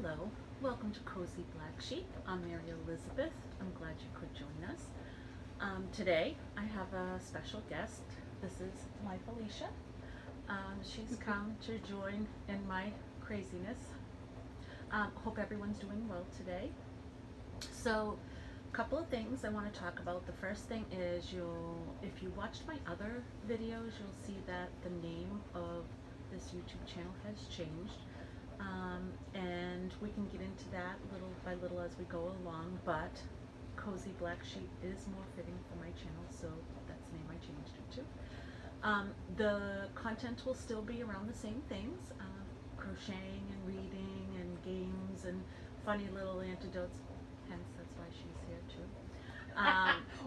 Hello, welcome to Cozy Black Sheep. I'm Mary Elizabeth. I'm glad you could join us. Today I have a special guest. This is my Felicia. She's come to join in my craziness. Hope everyone's doing well today. So, a couple of things I want to talk about. The first thing is if you watched my other videos, you'll see that the name of this YouTube channel has changed. And we can get into that little by little as we go along, but Cozy Black Sheep is more fitting for my channel, so that's the name I changed it to. The content will still be around the same things, crocheting and reading and games and funny little antidotes, hence that's why she's here too.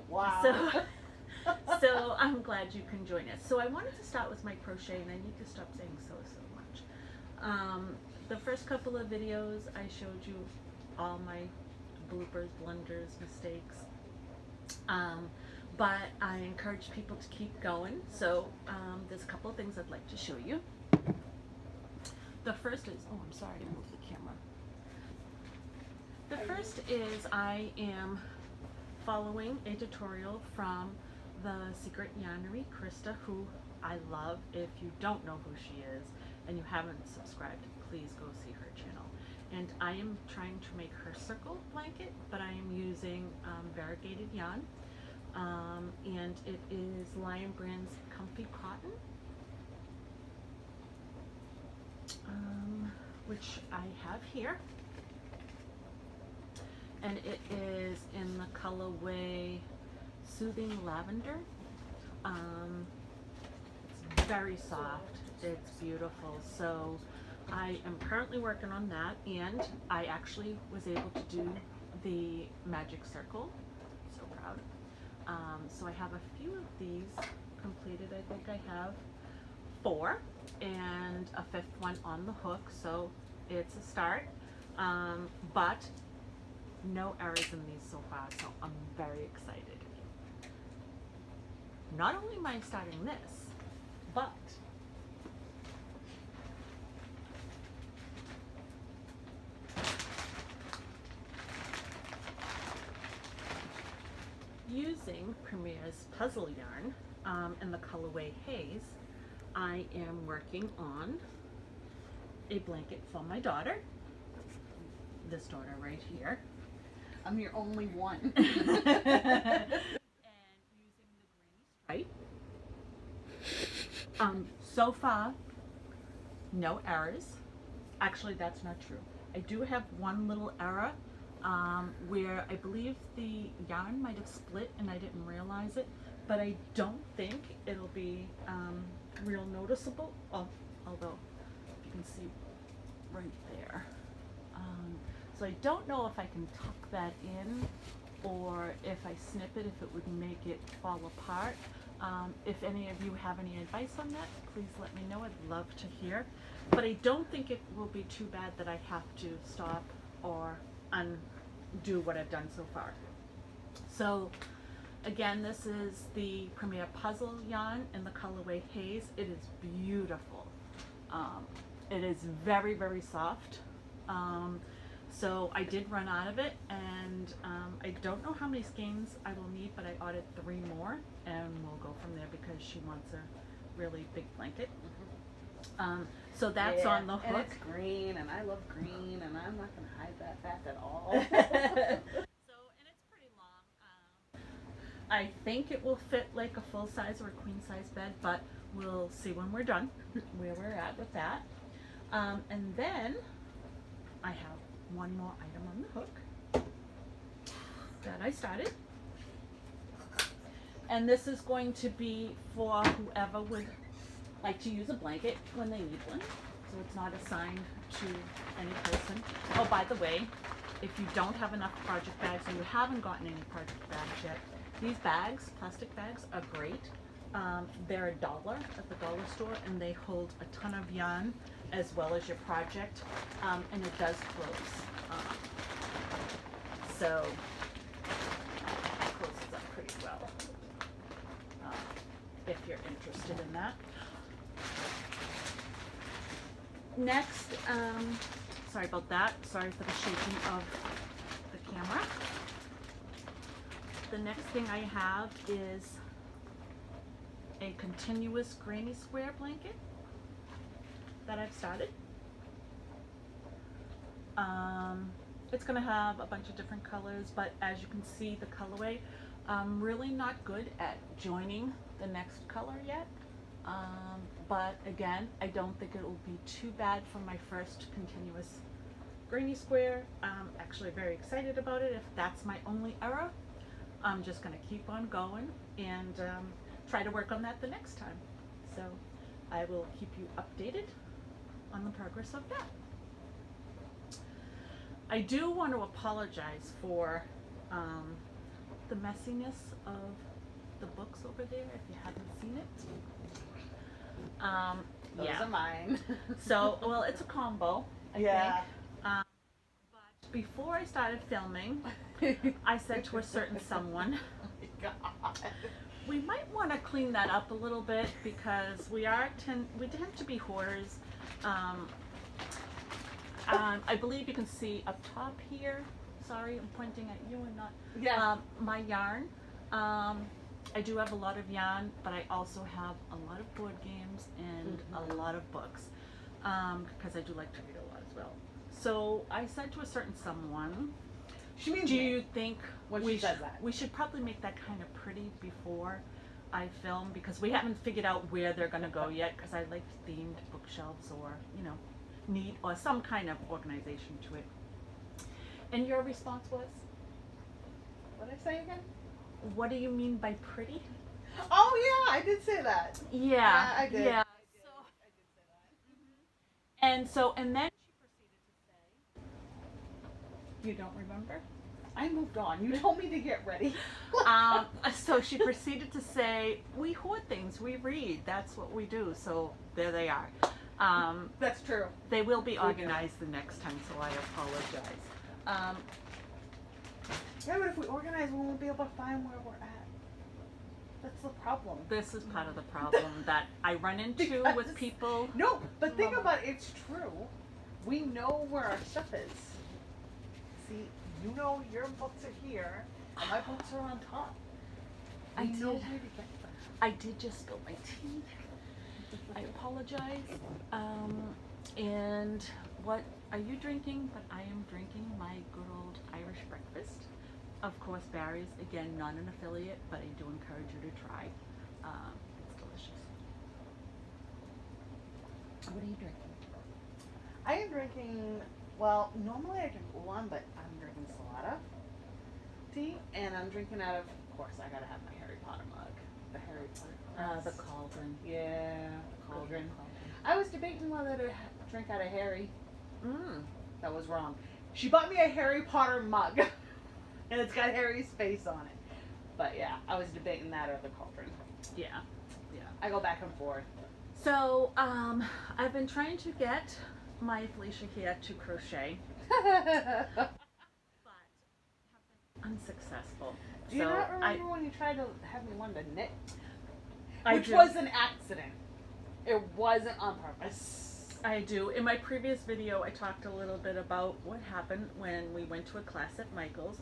Wow. So I'm glad you can join us. So I wanted to start with my crochet, and I need to stop saying so much. The first couple of videos I showed you all my bloopers, blunders, mistakes, but I encourage people to keep going. So there's a couple of things I'd like to show you. The first is, oh, I'm sorry to move the camera. The first is I am following a tutorial from the Secret Yarnery, Krista, who I love. If you don't know who she is and you haven't subscribed, please go see her channel. And I am trying to make her circle blanket, but I am using variegated yarn, and it is Lion Brand's Comfy Cotton, which I have here, and it is in the colorway Soothing Lavender. It's very soft, it's beautiful. So I am currently working on that, and I actually was able to do the magic circle. So proud. So I have a few of these completed. I think I have 4 and a 5th one on the hook, so it's a start, but no errors in these so far, so I'm very excited. Not only am I starting this, but using Premier's puzzle yarn in the colorway Haze, I am working on a blanket for my daughter. This daughter right here. I'm your only one. And using the granny stripe. So far, no errors. Actually, that's not true. I do have one little error where I believe the yarn might have split and I didn't realize it, but I don't think it'll be real noticeable, although you can see right there. So I don't know if I can tuck that in, or if I snip it, if it would make it fall apart. If any of you have any advice on that, please let me know. I'd love to hear. But I don't think it will be too bad that I have to stop or undo what I've done so far. So again, this is the Premier Puzzle yarn in the colorway Haze. It is beautiful. It is very, very soft. So I did run out of it, and I don't know how many skeins I will need, but I ordered 3 more, and we'll go from there because she wants a really big blanket. So that's on the hook. And it's green, and I love green, and I'm not going to hide that fact at all. So, and it's pretty long. I think it will fit like a full size or a queen size bed, but we'll see when we're done where we're at with that. And then I have one more item on the hook that I started, and this is going to be for whoever would like to use a blanket when they need one, so it's not assigned to any person. Oh, by the way, if you don't have enough project bags or you haven't gotten any project bags yet, these bags, plastic bags, are great. They're $1 at the dollar store, and they hold a ton of yarn as well as your project, and it does close. So it closes up pretty well if you're interested in that. next, sorry about that. Sorry for the shaking of the camera. The next thing I have is a continuous granny square blanket that I've started. It's gonna have a bunch of different colors, but as you can see, the colorway, I'm really not good at joining the next color yet. But again, I don't think it will be too bad for my first continuous granny square. I'm actually very excited about it. If that's my only error, I'm just gonna keep on going and try to work on that the next time. So I will keep you updated on the progress of that. I do want to apologize for the messiness of the books over there, if you haven't seen it. Those are mine. So, well, it's a combo, I Yeah. think. But before I started filming, I said to a certain someone, Oh my God. we might want to clean that up a little bit because we tend to be hoarders. I believe you can see up top here. Sorry, I'm pointing at you and not. Yeah. My yarn. I do have a lot of yarn, but I also have a lot of board games and a lot of books because I do like to read a lot as well. So I said to a certain someone, She means do me. you think When we she says that. we should probably make that kind of pretty before I film, because we haven't figured out where they're going to go yet, because I like themed bookshelves or, you know, need or some kind of organization to it. And your response was, What did I say again? what do you mean by pretty? Oh yeah, I did say that. Yeah, I did. Yeah. I did say that. And then she proceeded to say, you don't remember? I moved on. You told me to get ready. So she proceeded to say, we hoard things, we read, that's what we do. So there they are. That's true. They will be organized the next time, so I apologize. Yeah, but if we organize, we won't be able to find where we're at. That's the problem. This is part of the problem that I run into with Because- people. No, but think about it. It's true. We know where our stuff is. See, you know your books are here, and my books are on top. I We know did. where to get them. I did just spill my tea. I apologize. And what are you drinking? But I am drinking my good old Irish breakfast. Of course, Barry's, again, not an affiliate, but I do encourage you to try. It's delicious. What are you drinking? I am drinking, well, normally I drink oolong, but I'm drinking Salada tea, and I'm drinking out of course, I gotta have my Harry Potter mug. The Harry Potter. The cauldron. Yeah, the cauldron. I was debating whether to drink out of Harry. That was wrong. She bought me a Harry Potter mug, and it's got Harry's face on it. But yeah, I was debating that or the cauldron. Yeah. Yeah. I go back and forth. So, I've been trying to get my Felicia here to crochet, but have been unsuccessful. Do you So not remember when you tried to have me learn to knit? I Which do. was an accident. It wasn't on purpose. I do. In my previous video, I talked a little bit about what happened when we went to a class at Michael's.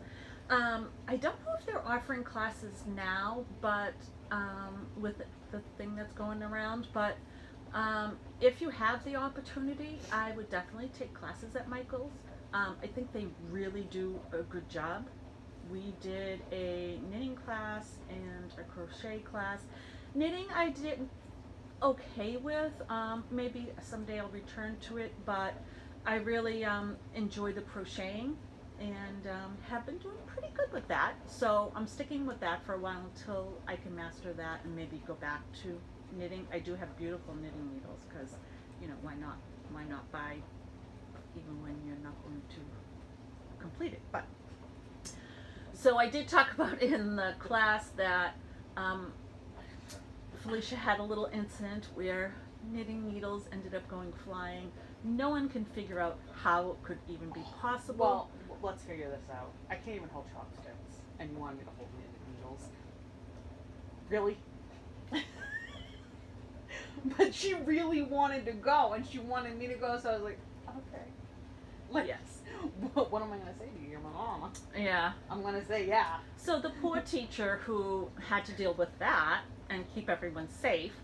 I don't know if they're offering classes now, but with the thing that's going around, but if you have the opportunity, I would definitely take classes at Michael's. I think they really do a good job. We did a knitting class and a crochet class. Knitting I did okay with. Maybe someday I'll return to it, but I really enjoy the crocheting and have been doing pretty good with that. So I'm sticking with that for a while until I can master that and maybe go back to knitting. I do have beautiful knitting needles because, you know, why not buy even when you're not going to complete it. But so I did talk about in the class that Felicia had a little incident where knitting needles ended up going flying. No one can figure out how it could even be possible. Well, let's figure this out. I can't even hold chopsticks, and you want me to hold knitted needles? Really? But she really wanted to go, and she wanted me to go, so I was like, okay. Like, Yes. what am I going to say to you? You're my mom. Yeah. I'm going to say yeah. So the poor teacher who had to deal with that and keep everyone safe,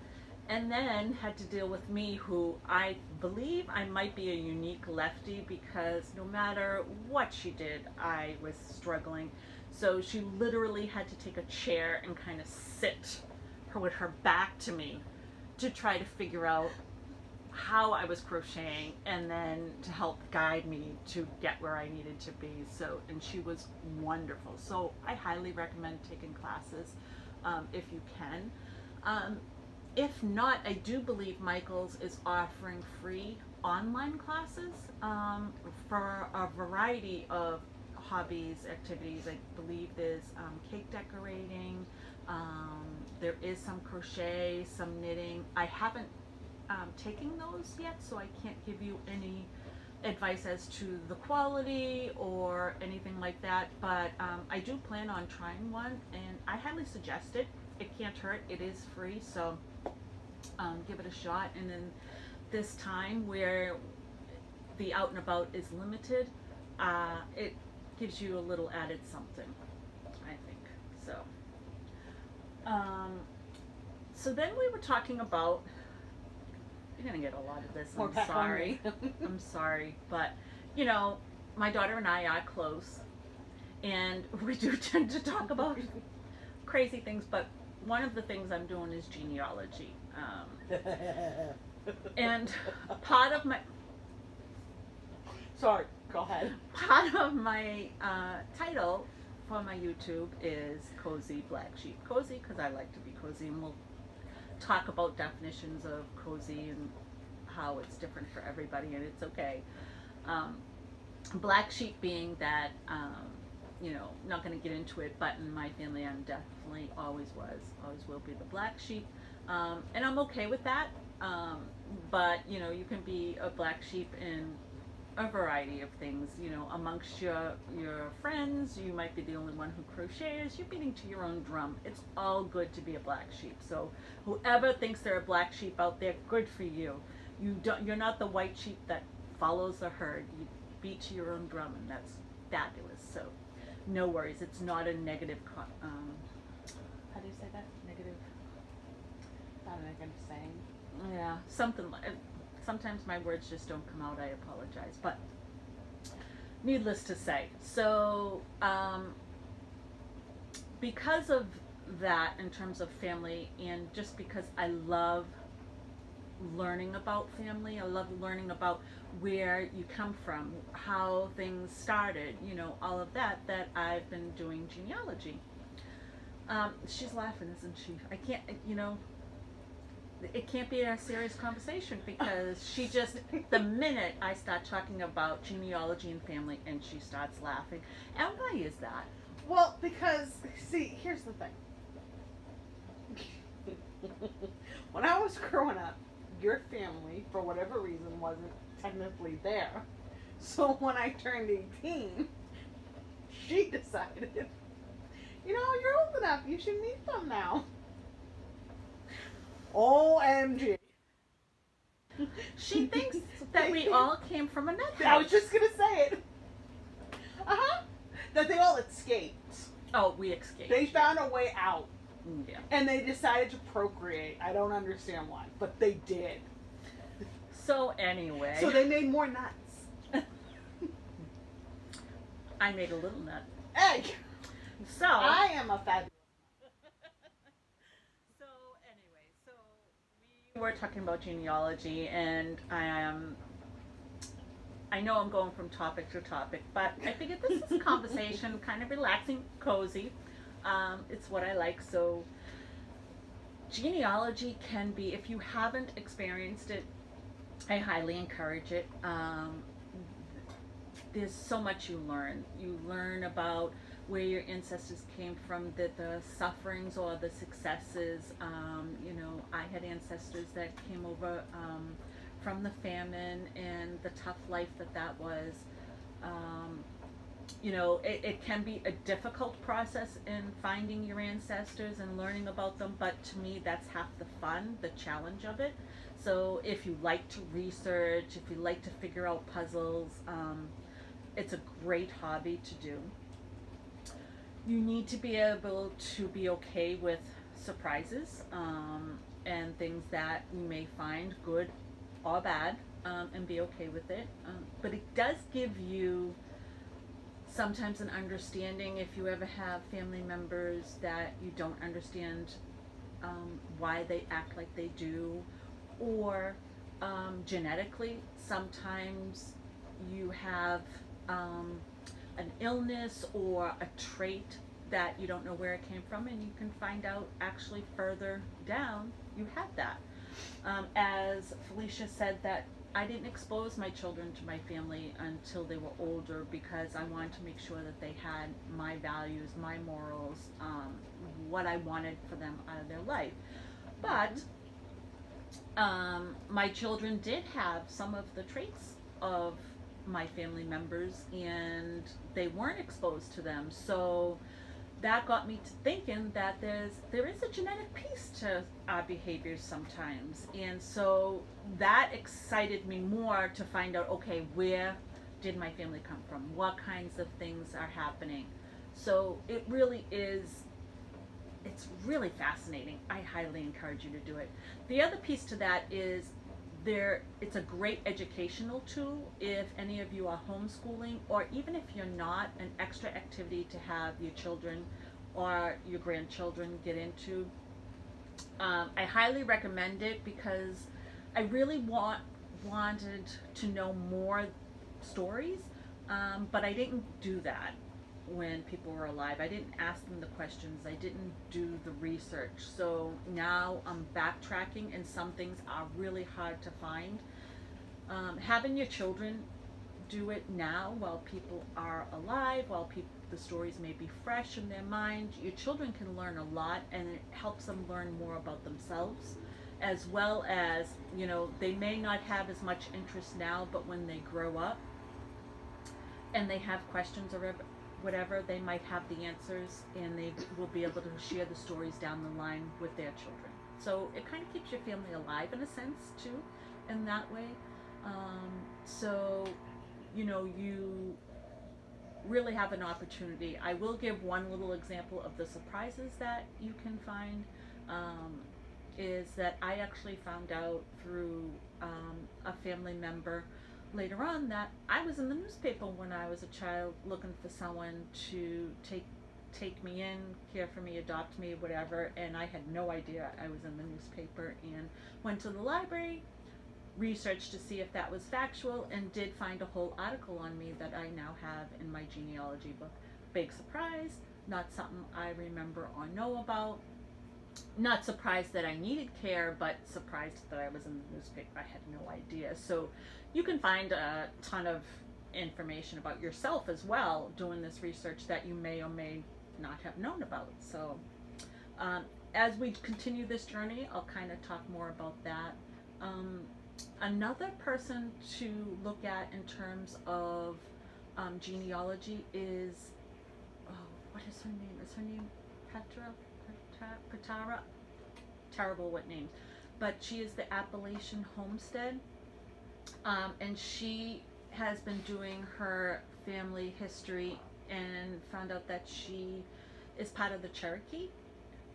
and then had to deal with me, who I believe I might be a unique lefty, because no matter what she did, I was struggling. So she literally had to take a chair and kind of sit her with her back to me to try to figure out how I was crocheting, and then to help guide me to get where I needed to be. So, and she was wonderful. So I highly recommend taking classes if you can. If not, I do believe Michael's is offering free online classes for a variety of hobbies, activities. I believe there's cake decorating, there is some crochet, some knitting. I haven't taking those yet, so I can't give you any advice as to the quality or anything like that, but I do plan on trying one, and I highly suggest it. It can't hurt. It is free, so give it a shot. And then this time where the out and about is limited, it gives you a little added something, I think. So so then we were talking about, you're gonna get a lot of this, I'm sorry. I'm sorry, but you know, my daughter and I are close, and we do tend to talk about crazy things, but one of the things I'm doing is genealogy. And part of my Sorry, go ahead. part of my title for my YouTube is Cozy Black Sheep. Cozy because I like to be cozy, and we'll talk about definitions of cozy and how it's different for everybody, and it's okay. Black sheep being that, you know, not going to get into it, but in my family I'm definitely always will be the black sheep, and I'm okay with that. But you know, you can be a black sheep in a variety of things. You know, amongst your friends, you might be the only one who crochets. You're beating to your own drum. It's all good to be a black sheep. So whoever thinks they're a black sheep out there, good for you. You're not the white sheep that follows the herd. You beat to your own drum, and that's fabulous. So no worries. It's not a negative. How do you say that? Negative. Not a negative saying. Yeah, something like. Sometimes my words just don't come out. I apologize, but needless to say, so because of that, in terms of family, and just because I love learning about family, I love learning about where you come from, how things started, you know, all of that I've been doing genealogy. She's laughing, isn't she? I can't, you know, it can't be a serious conversation, because she just, the minute I start talking about genealogy and family, and she starts laughing. And why is that? Well, because, see, here's the thing. When I was growing up, your family, for whatever reason, wasn't technically there. So when I turned 18, she decided, you know, you're old enough, you should meet them now. OMG. She thinks that we all came from a nut house. I was just going to say it. That they all escaped. Oh, we escaped. They found a way out. Yeah. And they decided to procreate. I don't understand why, but they did. So anyway. So they made more nuts. I made a little nut. Hey! So. I am a fabulous. So anyway, so we were talking about genealogy, and I know I'm going from topic to topic, but I figured this is a conversation, kind of relaxing, cozy. It's what I like. So genealogy can be, if you haven't experienced it, I highly encourage it. There's so much you learn. You learn about where your ancestors came from, the sufferings or the successes. You know, I had ancestors that came over from the famine and the tough life that was. it can be a difficult process in finding your ancestors and learning about them, but to me, that's half the fun, the challenge of it. So if you like to research, if you like to figure out puzzles, it's a great hobby to do. You need to be able to be okay with surprises, and things that you may find good or bad, and be okay with it. But it does give you sometimes an understanding if you ever have family members that you don't understand, why they act like they do, or genetically, sometimes you have an illness or a trait that you don't know where it came from, and you can find out actually further down you had that. As Felicia said, that I didn't expose my children to my family until they were older because I wanted to make sure that they had my values, my morals, what I wanted for them out of their life. But my children did have some of the traits of my family members, and they weren't exposed to them. So that got me to thinking that there is a genetic piece to our behaviors sometimes, and so that excited me more to find out, okay, where did my family come from? What kinds of things are happening? So it really is. It's really fascinating. I highly encourage you to do it. The other piece to that is it's a great educational tool if any of you are homeschooling, or even if you're not, an extra activity to have your children or your grandchildren get into. I highly recommend it because I really wanted to know more stories, but I didn't do that when people were alive. I didn't ask them the questions. I didn't do the research. So now I'm backtracking, and some things are really hard to find. Having your children do it now while people are alive, while the stories may be fresh in their mind, your children can learn a lot, and it helps them learn more about themselves, as well as, they may not have as much interest now, but when they grow up and they have questions or whatever, they might have the answers, and they will be able to share the stories down the line with their children. So it kind of keeps your family alive in a sense too, in that way. So you really have an opportunity. I will give one little example of the surprises that you can find. Is that I actually found out through a family member later on that I was in the newspaper when I was a child, looking for someone to take me in, care for me, adopt me, whatever, and I had no idea I was in the newspaper, and went to the library, researched to see if that was factual, and did find a whole article on me that I now have in my genealogy book. Big surprise, not something I remember or know about. Not surprised that I needed care, but surprised that I was in the newspaper. I had no idea. So you can find a ton of information about yourself as well doing this research that you may or may not have known about. So as we continue this journey, I'll kind of talk more about that. Another person to look at in terms of genealogy is, what is her name? Is her name Patara? Terrible what names. But she is the Appalachian Homestead. And she has been doing her family history and found out that she is part of the Cherokee.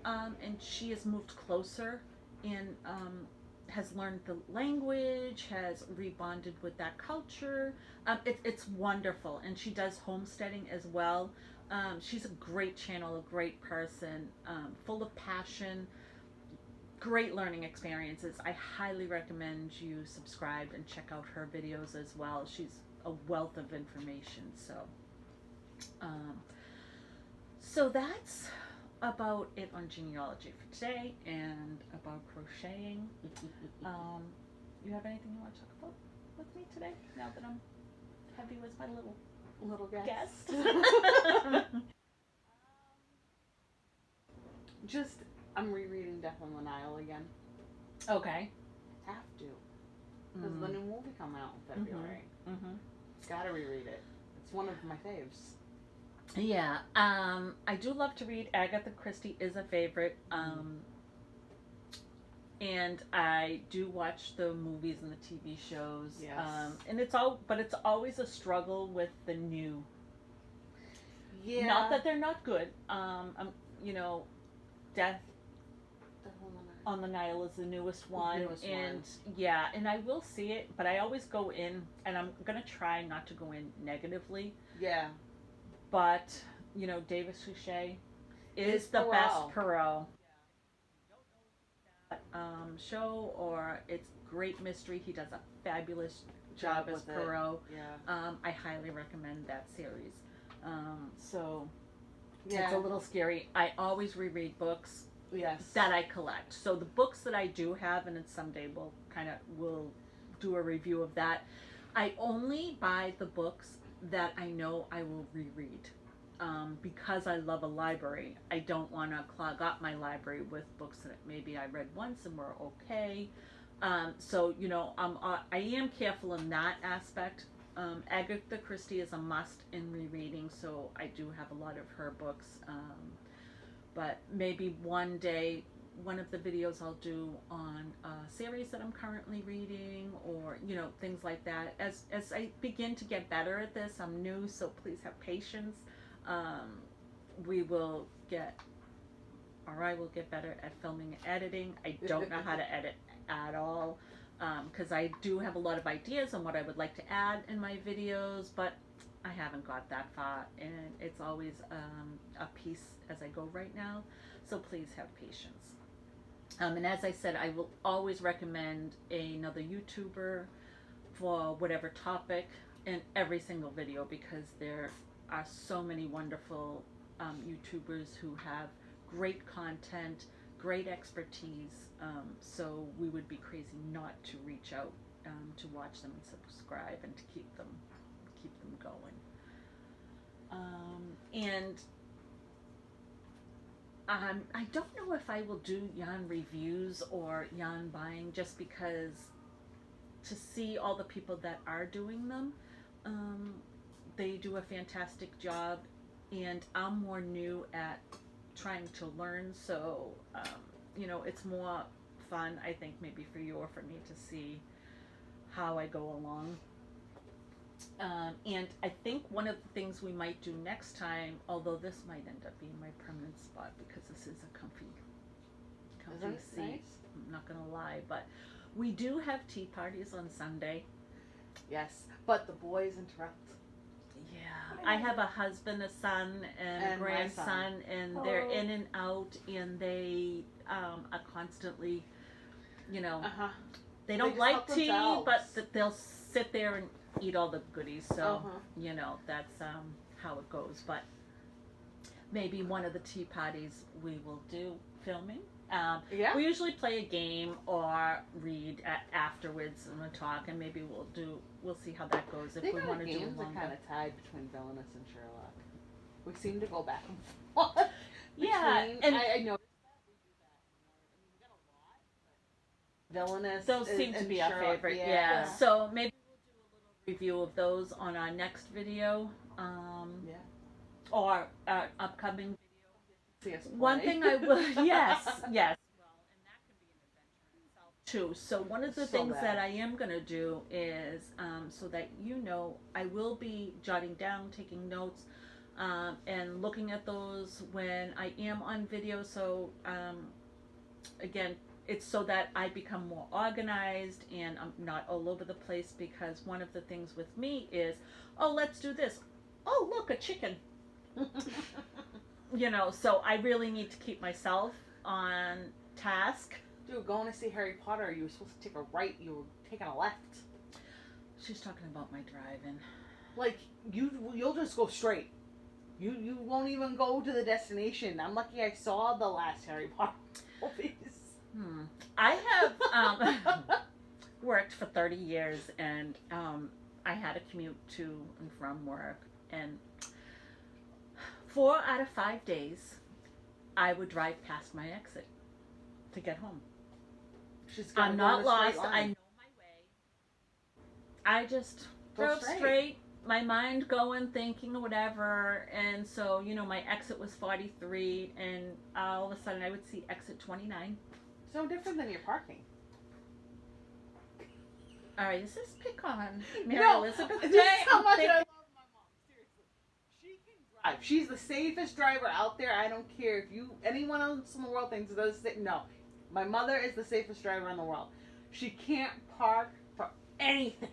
And she has moved closer and has learned the language, has rebonded with that culture. It's wonderful. And she does homesteading as well. She's a great channel, a great person, full of passion, great learning experiences. I highly recommend you subscribe and check out her videos as well. She's a wealth of information. So that's about it on genealogy for today, and about crocheting. You have anything you want to talk about with me today, now that I'm heavy with my little guest? Just, I'm rereading Death on the Nile again. Okay. Have to. Because the new movie coming out in February. Gotta reread it. It's one of my faves. Yeah, I do love to read. Agatha Christie is a favorite. And I do watch the movies and the TV shows. Yes. And it's always a struggle with the new. Yeah. Not that they're not good. You know, Death on the Nile is the newest one, yeah, and I will see it, but I always go in, and I'm gonna try not to go in negatively. Yeah. But you know, David Suchet is the best Perot. Show, or it's great mystery. He does a fabulous job as Perot. Yeah. I highly recommend that series. So yeah. It's a little scary. I always reread books. Yes. That I collect. So the books that I do have, and it's someday we'll do a review of that. I only buy the books that I know I will reread. Because I love a library, I don't want to clog up my library with books that maybe I read once and were okay. So you know, I am careful in that aspect. Agatha Christie is a must in rereading, so I do have a lot of her books. But maybe one day, one of the videos I'll do on a series that I'm currently reading, or you know, things like that. As I begin to get better at this, I'm new, so please have patience. We will get, or I will get better at filming and editing. I don't know how to edit at all, because I do have a lot of ideas on what I would like to add in my videos, but I haven't got that far, and it's always a piece as I go right now, so please have patience. And as I said, I will always recommend another YouTuber for whatever topic in every single video, because there are so many wonderful YouTubers who have great content, great expertise, so we would be crazy not to reach out to watch them and subscribe and to keep them going. And I don't know if I will do yarn reviews or yarn buying, just because to see all the people that are doing them, they do a fantastic job, and I'm more new at trying to learn, so you know, it's more fun, I think, maybe for you or for me, to see how I go along. And I think one of the things we might do next time, although this might end up being my permanent spot because this is a comfy seat. Nice? I'm not gonna lie, but we do have tea parties on Sunday. Yes, but the boys interrupt. Yeah, I have a husband, a son, and a grandson, and they're in and out, and they are constantly, you know, they don't like tea, but they'll sit there and eat all the goodies, so you know, that's how it goes. But maybe one of the tea parties we will do filming. We usually play a game or read afterwards and we'll talk, and maybe we'll see how that goes if we want to do it longer. Are kind of tied between Villainous and Sherlock. We seem to go back and forth. Yeah, and I noticed that we do that more. I mean, we got a lot, but Villainous. Those seem to be our favorite. Yeah. So maybe review of those on our next video, or our upcoming video. One thing I will, yes, well, and that can be an adventure in itself too. So one of the things that I am going to do is, so that you know, I will be jotting down, taking notes, and looking at those when I am on video. So again, it's so that I become more organized and I'm not all over the place, because one of the things with me is, oh, let's do this. Oh, look, a chicken. You know, so I really need to keep myself on task. Dude, going to see Harry Potter, you were supposed to take a right, you were taking a left. She's talking about my driving. Like, you'll just go straight. You won't even go to the destination. I'm lucky I saw the last Harry Potter movies. I have worked for 30 years, and I had a commute to and from work, and 4 out of 5 days I would drive past my exit to get home. I'm not lost. I know my way. I just drove straight my mind going, thinking, whatever. And so, you know, my exit was 43, and all of a sudden I would see exit 29. So different than your parking. All right, is this pick on Mary No, Elizabeth this Day? is how much I love my mom. Seriously, she can drive. She's the safest driver out there. I don't care if anyone else in the world thinks it does. No, my mother is the safest driver in the world. She can't park for anything.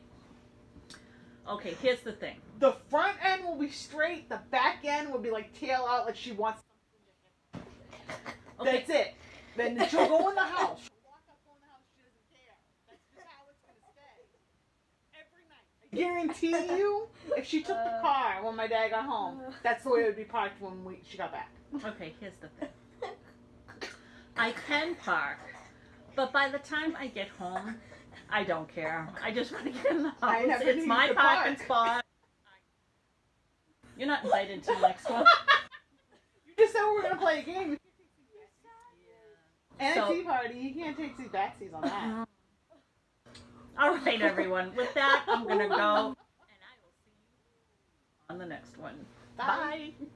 Okay, here's the thing. The front end will be straight. The back end will be like tail out, like she wants something to hit. Okay. That's it. Then she'll go in the house. She'll walk up, go in the house. She doesn't care. That's just how it's gonna stay. Every night. I guarantee you, if she took the car when my dad got home, that's the way it would be parked when she got back. Okay, here's the thing. I can park, but by the time I get home, I don't care. I just want to get in the house. It's my parking spot. You're not invited to the next one. You just said we were gonna play a game. And So- a tea party. You can't take two backsies on that. All right, everyone. With that, I'm going to go, and I will see you on the next one. Bye. Bye.